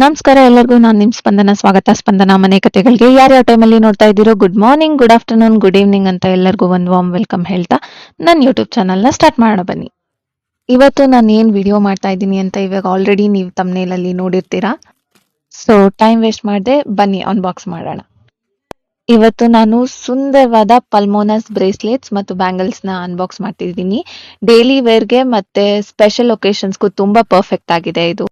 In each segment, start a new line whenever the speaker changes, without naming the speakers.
ನಮಸ್ಕಾರ ಎಲ್ಲರಿಗೂ. ನಾನು ನಿಮ್ಮ ಸ್ಪಂದನ. ಸ್ವಾಗತ ಸ್ಪಂದನ ಮನೆ ಕಥೆಗಳಿಗೆ. ಯಾರ್ಯಾವ ಟೈಮಲ್ಲಿ ನೋಡ್ತಾ ಇದ್ದೀರೋ good morning, good afternoon, good evening ಅಂತ ಎಲ್ಲರಿಗೂ ಒಂದು ವಾರ್ಮ್ ವೆಲ್ಕಮ್ ಹೇಳ್ತಾ ನನ್ನ ಯೂಟ್ಯೂಬ್ ಚಾನಲ್ನ ಸ್ಟಾರ್ಟ್ ಮಾಡೋಣ ಬನ್ನಿ. ಇವತ್ತು ನಾನು ಏನು ವಿಡಿಯೋ ಮಾಡ್ತಾ ಇದ್ದೀನಿ ಅಂತ ಇವಾಗ ಆಲ್ರೆಡಿ ನೀವು ತಮ್ನೇಲಲ್ಲಿ ನೋಡಿರ್ತೀರಾ. ಸೊ ಟೈಮ್ ವೇಸ್ಟ್ ಮಾಡದೆ ಬನ್ನಿ ಅನ್ಬಾಕ್ಸ್ ಮಾಡೋಣ. ಇವತ್ತು ನಾನು ಸುಂದರವಾದ ಪಲ್ಮೋನಸ್ ಬ್ರೇಸ್ಲೆಟ್ಸ್ ಮತ್ತು ಬ್ಯಾಂಗಲ್ಸ್ನ ಅನ್ಬಾಕ್ಸ್ ಮಾಡ್ತಿದ್ದೀನಿ. ಡೈಲಿ ವೇರ್ಗೆ ಮತ್ತೆ ಸ್ಪೆಷಲ್ ಒಕೇಶನ್ಸ್ಗೂ ತುಂಬಾ ಪರ್ಫೆಕ್ಟ್ ಆಗಿದೆ ಇದು.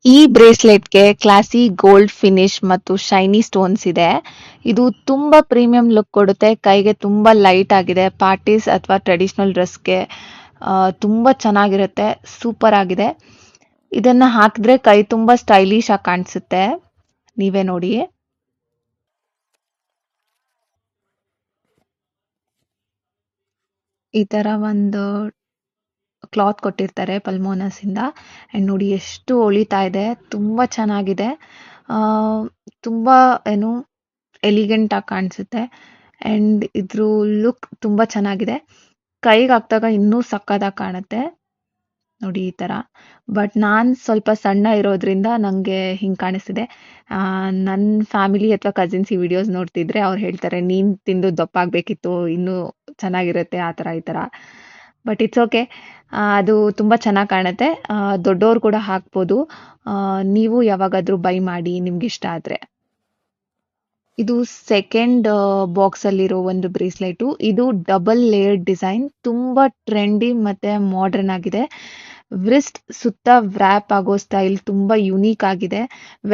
ಈ ಬ್ರೇಸ್ಲೆಟ್ಗೆ ಕ್ಲಾಸಿ ಗೋಲ್ಡ್ ಫಿನಿಶ್ ಮತ್ತು ಶೈನಿ ಸ್ಟೋನ್ಸ್ ಇದೆ. ಇದು ತುಂಬಾ ಪ್ರೀಮಿಯಂ ಲುಕ್ ಕೊಡುತ್ತೆ. ಕೈಗೆ ತುಂಬಾ ಲೈಟ್ ಆಗಿದೆ. ಪಾರ್ಟೀಸ್ ಅಥವಾ ಟ್ರೆಡಿಷನಲ್ ಡ್ರೆಸ್ಗೆ ತುಂಬಾ ಚೆನ್ನಾಗಿರುತ್ತೆ. ಸೂಪರ್ ಆಗಿದೆ. ಇದನ್ನ ಹಾಕಿದ್ರೆ ಕೈ ತುಂಬಾ ಸ್ಟೈಲಿಶ್ ಆಗಿ ಕಾಣಿಸುತ್ತೆ. ನೀವೇ ನೋಡಿ. ಈ ತರ ಒಂದು ಕ್ಲಾತ್ ಕೊಟ್ಟಿರ್ತಾರೆ ಪಲ್ಮೋನಸ್ ಇಂದ. ಅಂಡ್ ನೋಡಿ ಎಷ್ಟು ಹೊಳಿತಾ ಇದೆ. ತುಂಬಾ ಚೆನ್ನಾಗಿದೆ. ಆ ತುಂಬಾ ಏನು ಎಲಿಗೆಂಟ್ ಆಗಿ ಕಾಣಿಸುತ್ತೆ. ಅಂಡ್ ಇದ್ರ ಲುಕ್ ತುಂಬಾ ಚೆನ್ನಾಗಿದೆ. ಕೈಗೆ ಹಾಕ್ದಾಗ ಇನ್ನೂ ಸಕ್ಕತ್ತಾಗಿ ಕಾಣುತ್ತೆ. ನೋಡಿ ಈ ತರ. ಬಟ್ ನಾನ್ ಸ್ವಲ್ಪ ಸಣ್ಣ ಇರೋದ್ರಿಂದ ನಂಗೆ ಹಿಂಗ್ ಕಾಣಿಸ್ತಿದೆ. ನನ್ನ ಫ್ಯಾಮಿಲಿ ಅಥವಾ ಕಸಿನ್ಸ್ ಈ ವಿಡಿಯೋಸ್ ನೋಡ್ತಿದ್ರೆ ಅವ್ರು ಹೇಳ್ತಾರೆ, ನೀನ್ ತಿಂದು ದಪ್ಪ ಆಗ್ಬೇಕಿತ್ತು, ಇನ್ನೂ ಚೆನ್ನಾಗಿರುತ್ತೆ ಆ ತರ ಈ ತರ. But it's okay. ಅದು ತುಂಬಾ ಚೆನ್ನಾಗಿ ಕಾಣುತ್ತೆ. ದೊಡ್ಡೋರು ಕೂಡ ಹಾಕ್ಬೋದು. ನೀವು ಯಾವಾಗಾದ್ರೂ ಬೈ ಮಾಡಿ ನಿಮ್ಗೆ ಇಷ್ಟ ಆದ್ರೆ. ಇದು ಸೆಕೆಂಡ್ ಬಾಕ್ಸ್ ಅಲ್ಲಿರೋ ಒಂದು ಬ್ರೇಸ್ಲೆಟ್. ಇದು ಡಬಲ್ ಲೇಯರ್ಡ್ ಡಿಸೈನ್. ತುಂಬಾ ಟ್ರೆಂಡಿ ಮತ್ತೆ ಮಾಡರ್ನ್ ಆಗಿದೆ. ವ್ರಿಸ್ಟ್ ಸುತ್ತ ವ್ರ್ಯಾಪ್ ಆಗೋ ಸ್ಟೈಲ್ ತುಂಬಾ ಯುನೀಕ್ ಆಗಿದೆ.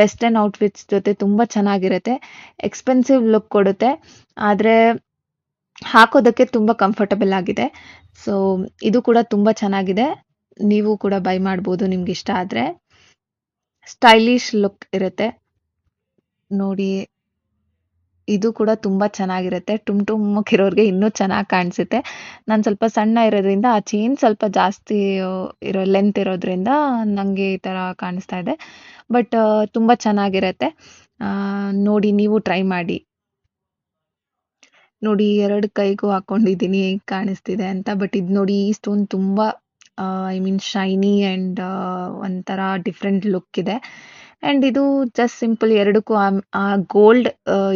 ವೆಸ್ಟರ್ನ್ ಔಟ್ಫಿಟ್ಸ್ ಜೊತೆ ತುಂಬಾ ಚೆನ್ನಾಗಿರುತ್ತೆ. ಎಕ್ಸ್ಪೆನ್ಸಿವ್ ಲುಕ್ ಕೊಡುತ್ತೆ, ಆದ್ರೆ ಹಾಕೋದಕ್ಕೆ ತುಂಬಾ ಕಂಫರ್ಟಬಲ್ ಆಗಿದೆ. ಸೊ ಇದು ಕೂಡ ತುಂಬಾ ಚೆನ್ನಾಗಿದೆ. ನೀವು ಕೂಡ ಬೈ ಮಾಡ್ಬೋದು ನಿಮ್ಗೆ ಇಷ್ಟ ಆದ್ರೆ. ಸ್ಟೈಲಿಶ್ ಲುಕ್ ಇರುತ್ತೆ ನೋಡಿ. ಇದು ಕೂಡ ತುಂಬಾ ಚೆನ್ನಾಗಿರುತ್ತೆ. ಟುಮ್ಟುಮ್ಮಕ್ಕಿರೋರ್ಗೆ ಇನ್ನೂ ಚೆನ್ನಾಗಿ ಕಾಣಿಸುತ್ತೆ. ನಾನು ಸ್ವಲ್ಪ ಸಣ್ಣ ಇರೋದ್ರಿಂದ ಆ ಚೈನ್ ಸ್ವಲ್ಪ ಜಾಸ್ತಿ ಇರೋ ಲೆಂತ್ ಇರೋದ್ರಿಂದ ನಂಗೆ ಈ ತರ ಕಾಣಿಸ್ತಾ ಇದೆ. ಬಟ್ ತುಂಬಾ ಚೆನ್ನಾಗಿರುತ್ತೆ. ನೋಡಿ ನೀವು ಟ್ರೈ ಮಾಡಿ. ನೋಡಿ ಎರಡು ಕೈಗೂ ಹಾಕೊಂಡಿದ್ದೀನಿ ಕಾಣಿಸ್ತಿದೆ ಅಂತ. ಬಟ್ ಇದು ನೋಡಿ, ಈ ಸ್ಟೋನ್ ತುಂಬಾ ಐ ಮೀನ್ ಶೈನಿ ಅಂಡ್ ಒಂಥರ ಡಿಫ್ರೆಂಟ್ ಲುಕ್ ಇದೆ. ಅಂಡ್ ಇದು ಜಸ್ಟ್ ಸಿಂಪಲ್ ಎರಡಕ್ಕೂ ಆ ಗೋಲ್ಡ್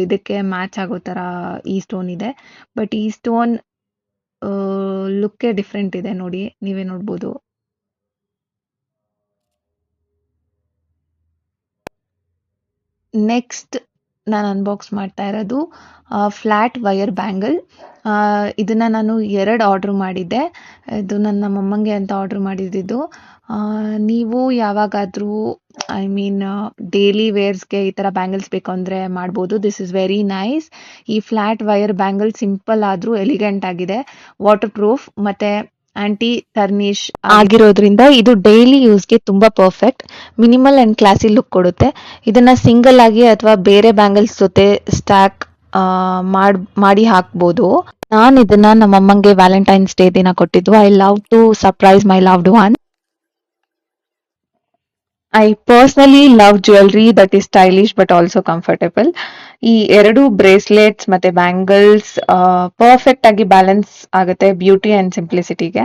ಇದಕ್ಕೆ ಮ್ಯಾಚ್ ಆಗೋ ತರ ಈ ಸ್ಟೋನ್ ಇದೆ. ಬಟ್ ಈ ಸ್ಟೋನ್ ಲುಕ್ಕೇ ಡಿಫ್ರೆಂಟ್ ಇದೆ ನೋಡಿ, ನೀವೇ ನೋಡ್ಬೋದು. ನೆಕ್ಸ್ಟ್ ನಾನು ಅನ್ಬಾಕ್ಸ್ ಮಾಡ್ತಾ ಇರೋದು ಫ್ಲಾಟ್ ವೈರ್ ಬ್ಯಾಂಗಲ್. ಇದನ್ನ ನಾನು 2 ಆರ್ಡರ್ ಮಾಡಿದ್ದೆ. ಇದು ನನ್ನ ಮೊಮ್ಮಂಗೆ ಅಂತ ಆರ್ಡರ್ ಮಾಡಿದ್ದು. ನೀವು ಯಾವಾಗಾದ್ರೂ ಐ ಮೀನ್ ಡೈಲಿ ವೇರ್ಸ್ಗೆ ಈ ತರ ಬ್ಯಾಂಗಲ್ಸ್ ಬೇಕು ಅಂದ್ರೆ ಮಾಡ್ಬೋದು. This is very nice. ಈ ಫ್ಲಾಟ್ ವೈರ್ ಬ್ಯಾಂಗಲ್ ಸಿಂಪಲ್ ಆದ್ರೂ ಎಲಿಗೆಂಟ್ ಆಗಿದೆ. ವಾಟರ್ ಪ್ರೂಫ್ ಮತ್ತೆ ಆಂಟಿ ಟರ್ನಿಶ್ ಆಗಿರೋದ್ರಿಂದ ಇದು ಡೈಲಿ ಯೂಸ್ಗೆ ತುಂಬಾ perfect. Minimal and classy look ಕೊಡುತ್ತೆ. ಇದನ್ನ ಸಿಂಗಲ್ ಆಗಿ ಅಥವಾ ಬೇರೆ ಬ್ಯಾಂಗಲ್ಸ್ ಜೊತೆ ಸ್ಟ್ಯಾಕ್ ಮಾಡಿ ಹಾಕ್ಬೋದು. ನಾನು ಇದನ್ನ ನಮ್ಮ ಅಮ್ಮಂಗೆ ವ್ಯಾಲೆಂಟೈನ್ಸ್ ಡೇ ದಿನ ಕೊಟ್ಟಿದ್ದು. I love to surprise my loved one. I personally love jewellery that is stylish but also comfortable. ಈ ಎರಡು ಬ್ರೇಸ್ಲೆಟ್ಸ್ ಮತ್ತೆ ಬ್ಯಾಂಗಲ್ಸ್ ಪರ್ಫೆಕ್ಟ್ ಆಗಿ ಬ್ಯಾಲೆನ್ಸ್ ಆಗುತ್ತೆ ಬ್ಯೂಟಿ ಅಂಡ್ ಸಿಂಪ್ಲಿಸಿಟಿಗೆ.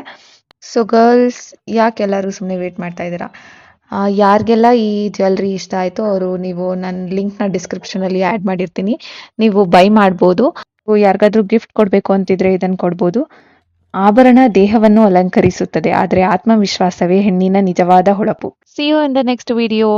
ಸೊ ಗರ್ಲ್ಸ್, ಯಾಕೆಲ್ಲರೂ ಸುಮ್ಮನೆ ವೇಟ್ ಮಾಡ್ತಾ ಇದ್ದೀರಾ? ಯಾರಿಗೆಲ್ಲ ಈ ಜ್ಯುವೆಲ್ರಿ ಇಷ್ಟ ಆಯಿತು ಅವರು ನೀವು ನನ್ನ ಲಿಂಕ್ನ ಡಿಸ್ಕ್ರಿಪ್ಷನಲ್ಲಿ ಆ್ಯಡ್ ಮಾಡಿರ್ತೀನಿ, ನೀವು ಬೈ ಮಾಡ್ಬೋದು. ಯಾರಿಗಾದ್ರೂ ಗಿಫ್ಟ್ ಕೊಡಬೇಕು ಅಂತಿದ್ರೆ ಇದನ್ನು ಕೊಡ್ಬೋದು. ಆಭರಣ ದೇಹವನ್ನು ಅಲಂಕರಿಸುತ್ತದೆ, ಆದರೆ ಆತ್ಮವಿಶ್ವಾಸವೇ ಹೆಣ್ಣಿನ ನಿಜವಾದ ಹೊಳಪು. See you in the next video.